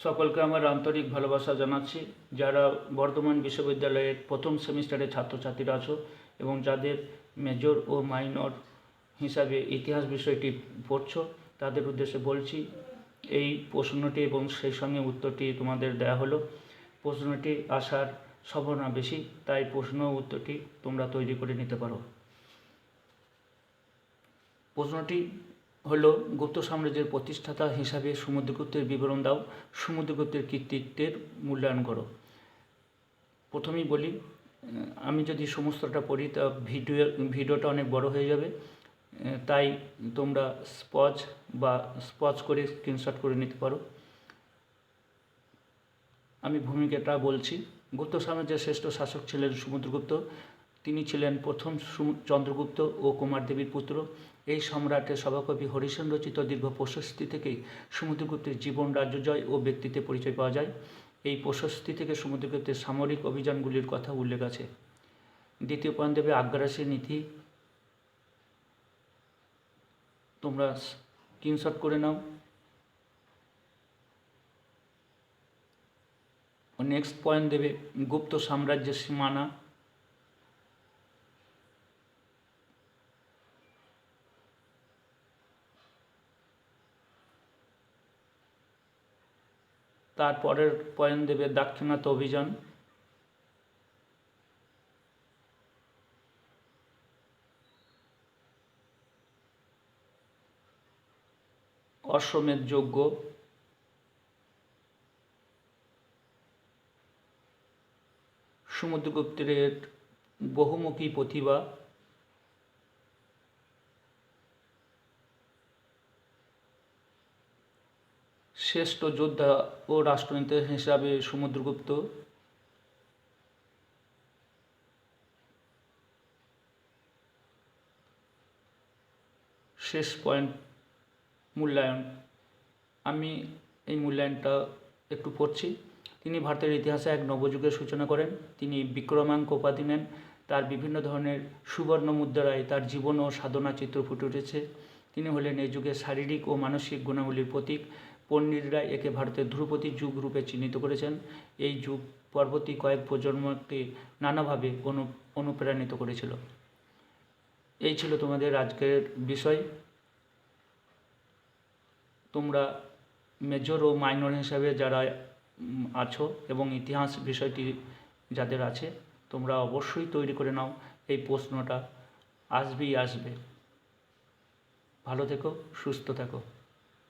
সকলকে আমার আন্তরিক ভালোবাসা জানাচ্ছি। যারা বর্ধমান বিশ্ববিদ্যালয়ের প্রথম সেমিস্টারের ছাত্রছাত্রীরা আছো এবং যাদের মেজর ও মাইনর হিসাবে ইতিহাস বিষয়টি পড়ছো, তাদের উদ্দেশ্যে বলছি এই প্রশ্নটি এবং সেই সঙ্গে উত্তরটি তোমাদের দেওয়া হলো। প্রশ্নটি আসার সম্ভাবনা বেশি, তাই প্রশ্ন ও উত্তরটি তোমরা তৈরি করে নিতে পারো। প্রশ্নটি হলো, গুপ্ত সাম্রাজ্যের প্রতিষ্ঠাতা হিসাবে সমুদ্রগুপ্তের বিবরণ দাও, সমুদ্রগুপ্তের কৃতিত্বের মূল্যায়ন করো। প্রথমেই বলি, আমি যদি সমস্তটা পড়ি তা ভিডিওটা অনেক বড় হয়ে যাবে, তাই তোমরা স্পজ করে স্ক্রিনশট করে নিতে পারো। আমি ভূমিকাটা বলছি। গুপ্ত সাম্রাজ্যের শ্রেষ্ঠ শাসক ছিলেন সমুদ্রগুপ্ত। তিনি ছিলেন প্রথম চন্দ্রগুপ্ত ও কুমারদেবীর পুত্র। এই সম্রাটের সভাকবি হরিসেন রচিত দীর্ঘ প্রশস্তি থেকেই সমুদ্রগুপ্তের জীবন, রাজ্যজয় ও ব্যক্তিত্বের পরিচয় পাওয়া যায়। এই প্রশস্তি থেকে সমুদ্রগুপ্তের সামরিক অভিযানগুলির কথা উল্লেখ আছে। দ্বিতীয় পয়েন্ট দেবে আগ্রাসী নীতি। তোমরা স্ক্রিনশট করে নাও। নেক্সট পয়েন্ট দেবে গুপ্ত সাম্রাজ্যের সীমানা। তারপরের পয়েন্ট দেবে দাক্ষিণাত্য অভিযান। অশ্বমেধ যজ্ঞ। সমুদ্রগুপ্তের বহুমুখী প্রতিভা। শ্রেষ্ঠ যোদ্ধা ও রাষ্ট্রনীতি হিসাবে সমুদ্রগুপ্ত। শেষ পয়েন্ট মূল্যায়ন। আমি এই মূল্যায়নটা একটু পড়ছি। তিনি ভারতের ইতিহাসে এক নবযুগের সূচনা করেন। তিনি বিক্রমাঙ্ক উপাধি নেন। তার বিভিন্ন ধরনের সুবর্ণ মুদ্রায় তার জীবন ও সাধনা চিত্র ফুটে উঠেছে। তিনি হলেন এই যুগের শারীরিক ও মানসিক গুণাবলীর প্রতীক। পণ্ডিতরা একে ভারতের ধ্রুপদী যুগ রূপে চিহ্নিত করেছেন। এই যুগ পরবর্তী কয়েক প্রজন্মকে নানাভাবে অনুপ্রাণিত করেছিল। এই ছিল তোমাদের আজকের বিষয়। তোমরা মেজর ও মাইনর হিসাবে যারা আছো এবং ইতিহাস বিষয়টি যাদের আছে, তোমরা অবশ্যই তৈরি করে নাও। এই প্রশ্নটা আসবেই আসবে। ভালো থেকো, সুস্থ থেকো।